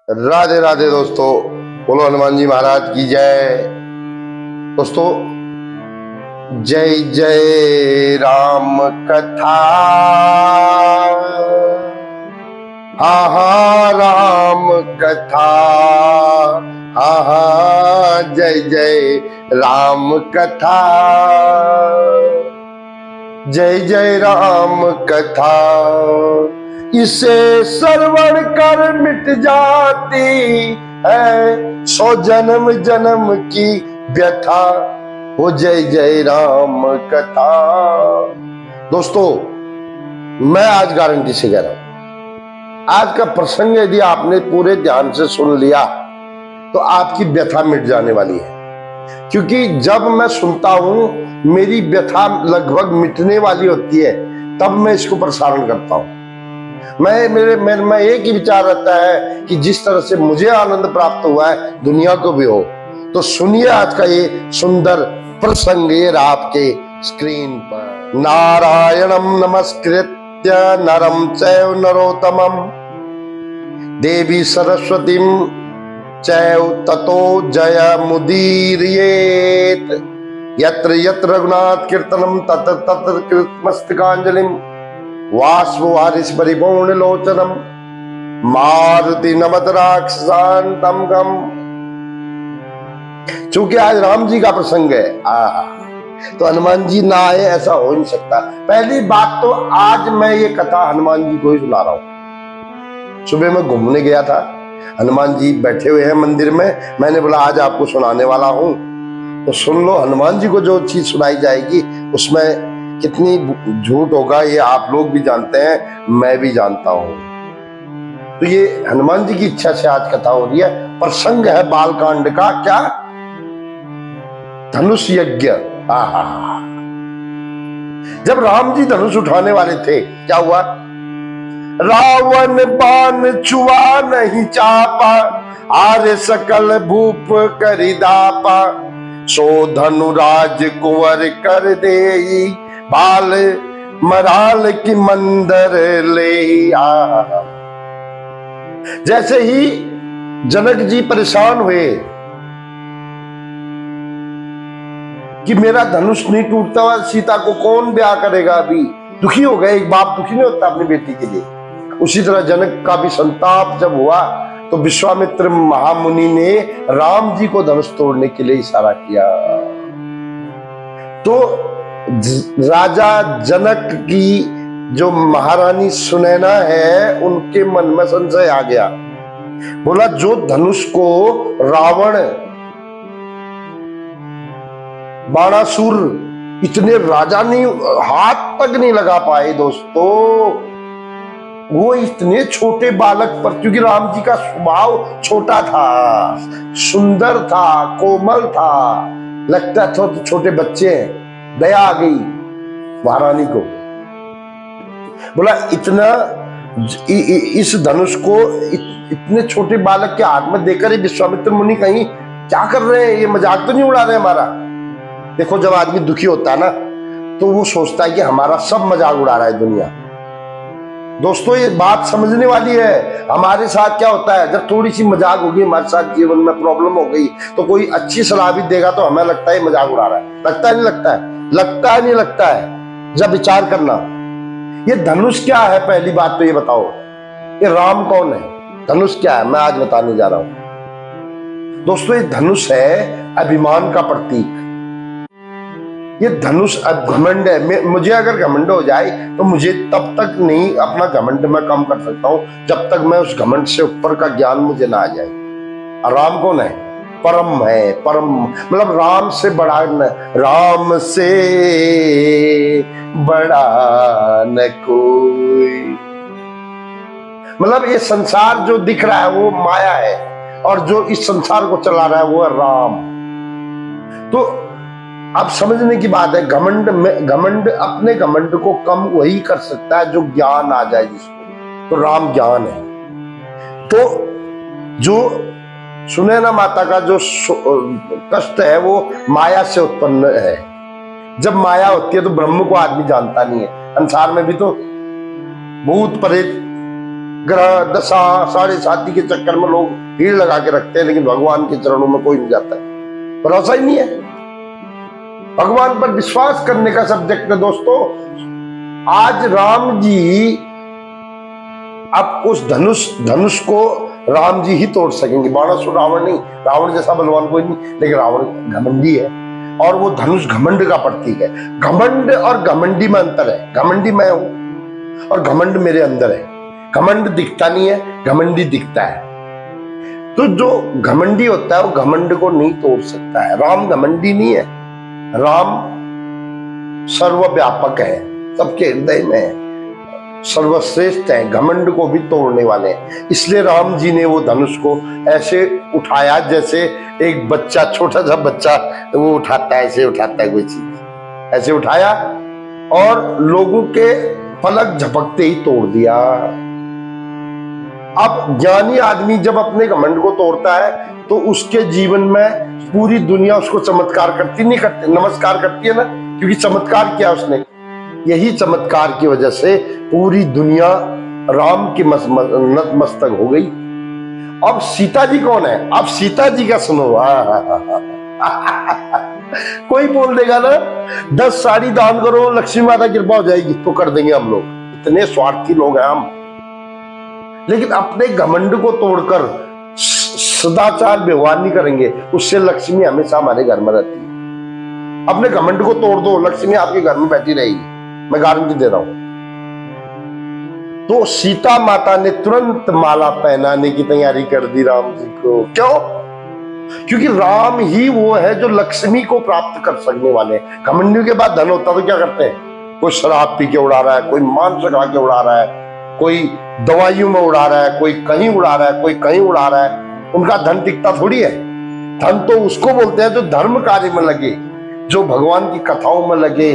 राधे राधे दोस्तों, बोलो हनुमान जी महाराज की जय। दोस्तों, जय जय राम कथा, हा हा राम कथा, हा हा जय जय राम कथा, जय जय राम कथा। इसे श्रवण कर मिट जाती है 100 जन्म जन्म की व्यथा, वो जय जय राम कथा। दोस्तों, मैं आज गारंटी से कह रहा हूं, आज का प्रसंग यदि आपने पूरे ध्यान से सुन लिया तो आपकी व्यथा मिट जाने वाली है। क्योंकि जब मैं सुनता हूं मेरी व्यथा लगभग मिटने वाली होती है, तब मैं इसको प्रसारण करता हूं। मैं एक ही विचार रहता है कि जिस तरह से मुझे आनंद प्राप्त हुआ है दुनिया को भी हो। तो सुनिए आज का ये सुंदर प्रसंग, ये आपके स्क्रीन पर। नारायणम नमस्कृत्य नरम चैव नरोत्तमम देवी सरस्वतीम चैव ततो जय मुदीरयेत। यत्र यत्र रघुनाथ कीर्तनम तत्र तत्र कृतमस्तकांजलिम वाष्पवारिश परिपूर्ण लोचनम मारुति नमत राक्षसांतम गम। चूंकि आज राम जी का प्रसंग है, तो हनुमान जी ना आए ऐसा हो नहीं सकता। पहली बात तो आज मैं ये कथा हनुमान जी को ही सुना रहा हूं। सुबह मैं घूमने गया था, हनुमान जी बैठे हुए हैं मंदिर में, मैंने बोला आज आपको सुनाने वाला हूं तो सुन लो। हनुमान जी को जो चीज सुनाई जाएगी उसमें कितनी झूठ होगा ये आप लोग भी जानते हैं, मैं भी जानता हूं। तो ये हनुमान जी की इच्छा से आज कथा हो रही है। प्रसंग है बालकांड का, क्या? धनुष यज्ञ। जब राम जी धनुष उठाने वाले थे, क्या हुआ? रावण बाण छुआ नहीं चापा, आर्य सकल भूप करिदापा, सो धनुराज कुंवर कर देई, बाल मराल की मंदर ले आ। जैसे ही जनक जी परेशान हुए कि मेरा धनुष नहीं टूटता हुआ, सीता को कौन ब्याह करेगा, अभी दुखी हो गए। एक बाप दुखी नहीं होता अपनी बेटी के लिए। उसी तरह जनक का भी संताप जब हुआ तो विश्वामित्र महामुनि ने राम जी को धनुष तोड़ने के लिए इशारा किया। तो राजा जनक की जो महारानी सुनैना है, उनके मन में संशय आ गया। बोला जो धनुष को रावण बाणासुर इतने राजा नहीं, हाथ तक नहीं लगा पाए दोस्तों, वो इतने छोटे बालक पर, क्योंकि राम जी का स्वभाव छोटा था, सुंदर था, कोमल था, लगता था तो छोटे बच्चे हैं। दया आ गई महारानी को। बोला इतना इस धनुष को इतने छोटे बालक के हाथ में देकर ही विश्वामित्र मुनि कहीं क्या कर रहे हैं, ये मजाक तो नहीं उड़ा रहे हमारा। देखो, जब आदमी दुखी होता है ना तो वो सोचता है कि हमारा सब मजाक उड़ा रहा है दुनिया। दोस्तों, ये बात समझने वाली है। हमारे साथ क्या होता है, जब थोड़ी सी मजाक होगी हमारे साथ, जीवन में प्रॉब्लम हो गई, तो कोई अच्छी सलाह भी देगा तो हमें लगता है मजाक उड़ा रहा है। लगता है नहीं लगता है? लगता है नहीं लगता है? जब विचार करना, ये धनुष क्या है? पहली बात तो ये बताओ, ये राम कौन है? धनुष क्या है, मैं आज बताने जा रहा हूं। दोस्तों, ये धनुष है अभिमान का प्रतीक। ये धनुष घमंड है। मुझे अगर घमंड हो जाए तो मुझे तब तक नहीं अपना घमंड मैं कम कर सकता हूं जब तक मैं उस घमंड से ऊपर का ज्ञान मुझे ना आ जाए। और राम कौन है? परम है। परम मतलब राम से बड़ा न, राम से बड़ा न कोई। मतलब ये संसार जो दिख रहा है वो माया है, और जो इस संसार को चला रहा है वो है राम। तो अब समझने की बात है, घमंड अपने घमंड को कम वही कर सकता है जो ज्ञान आ जाए जिसको। तो राम ज्ञान है। तो जो सुनैना माता का जो कष्ट है वो माया से उत्पन्न है। जब माया होती है तो ब्रह्म को आदमी जानता नहीं है। संसार में भी तो भूत प्रेत ग्रह दशा साढ़े साथी के चक्कर में लोग भीड़ लगा के रखते हैं, लेकिन भगवान के चरणों में कोई नहीं जाता है, भरोसा ही नहीं है। भगवान पर विश्वास करने का सब्जेक्ट है दोस्तों। आज राम जी, अब उस धनुष को राम जी ही तोड़ सकेंगे, बाणासुर रावण नहीं। रावण जैसा बलवान कोई नहीं, लेकिन रावण घमंडी है और वो धनुष घमंड का प्रतीक है। घमंड और घमंडी में अंतर है। घमंडी मैं हूं और घमंड मेरे अंदर है। घमंड दिखता नहीं है, घमंडी दिखता है। तो जो घमंडी होता है वो घमंड को नहीं तोड़ सकता है। राम घमंडी नहीं है, राम सर्वव्यापक है, सबके हृदय में है, सर्वश्रेष्ठ है, घमंड को भी तोड़ने वाले हैं। इसलिए राम जी ने वो धनुष को ऐसे उठाया जैसे एक बच्चा, छोटा सा बच्चा वो उठाता है, ऐसे उठाता है कोई चीज, ऐसे उठाया और लोगों के पलक झपकते ही तोड़ दिया। अब ज्ञानी आदमी जब अपने घमंड को तोड़ता है तो उसके जीवन में पूरी दुनिया उसको चमत्कार करती नहीं करती, नमस्कार करती है ना, क्योंकि चमत्कार किया उसने। यही चमत्कार की वजह से पूरी दुनिया राम की नतमस्तक हो गई। अब सीता जी कौन है? अब सीता जी का सुनो। कोई बोल देगा ना 10 साड़ी दान करो लक्ष्मी माता कृपा हो जाएगी, तो कर देंगे हम लोग, इतने स्वार्थी लोग हैं हम। लेकिन अपने घमंड को तोड़कर सदाचार व्यवहार नहीं करेंगे, उससे लक्ष्मी हमेशा हमारे घर में रहती है। अपने घमंड को तोड़ दो, लक्ष्मी आपके घर में बैठी रहेगी, मैं गारंटी दे रहा हूं। तो सीता माता ने तुरंत माला पहनाने की तैयारी कर दी राम जी को। क्यों? क्योंकि राम ही वो है जो लक्ष्मी को प्राप्त कर सकने वाले हैं। घमंडियों के बाद धन होता तो क्या करते हैं? कोई शराब पी के उड़ा रहा है, कोई मांस खा के उड़ा रहा है, कोई दवाइयों में उड़ा रहा है, कोई कहीं उड़ा रहा है, कोई कहीं उड़ा रहा है। उनका धन टिकता थोड़ी है। धन तो उसको बोलते हैं जो धर्म कार्य में लगे, जो भगवान की कथाओं में लगे,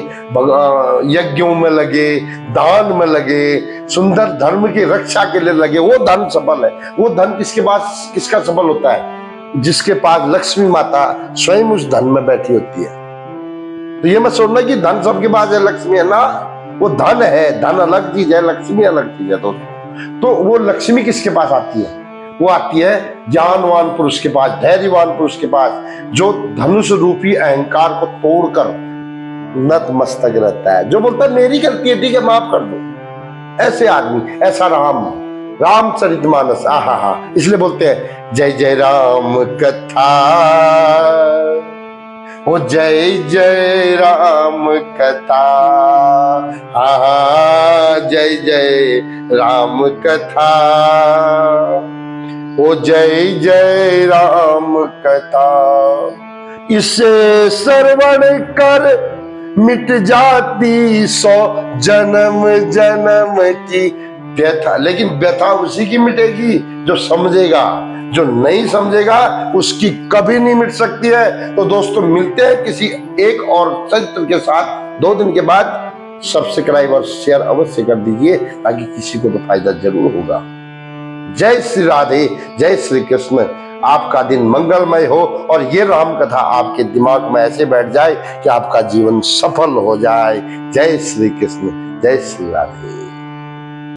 यज्ञों में लगे, दान में लगे, सुंदर धर्म की रक्षा के लिए लगे, वो धन सफल है। वो धन किसके पास, किसका सफल होता है? जिसके पास लक्ष्मी माता स्वयं उस धन में बैठी होती है। तो ये मत सोचना कि धन सबके पास है, लक्ष्मी है ना, वो धन है। धन अलग चीज है, लक्ष्मी अलग चीज है दोस्तों। तो वो लक्ष्मी किसके पास आती है? वो आती है ज्ञानवान पुरुष के पास, धैर्यवान पुरुष के पास, जो धनुष रूपी अहंकार को तोड़कर नतमस्तक रहता है, जो बोलता है मेरी गलती है, ठीक है माफ कर दो। ऐसे आदमी, ऐसा रामचरितमानस। आहा, इसलिए बोलते हैं जय जय राम कथा, ओ जय जय राम कथा, जय जय राम कथा, ओ जय जय राम कथा। इसे श्रवण कर मिट जाती 100 जन्म जन्म की व्यथा। लेकिन व्यथा उसी की मिटेगी जो समझेगा, जो नहीं समझेगा उसकी कभी नहीं मिट सकती है। तो दोस्तों मिलते हैं किसी एक और चरित्र के साथ 2 दिन के बाद। सब्सक्राइब और शेयर अवश्य कर दीजिए ताकि किसी को तो फायदा जरूर होगा। जय श्री राधे, जय श्री कृष्ण। आपका दिन मंगलमय हो और ये राम कथा आपके दिमाग में ऐसे बैठ जाए कि आपका जीवन सफल हो जाए। जय श्री कृष्ण, जय श्री राधे।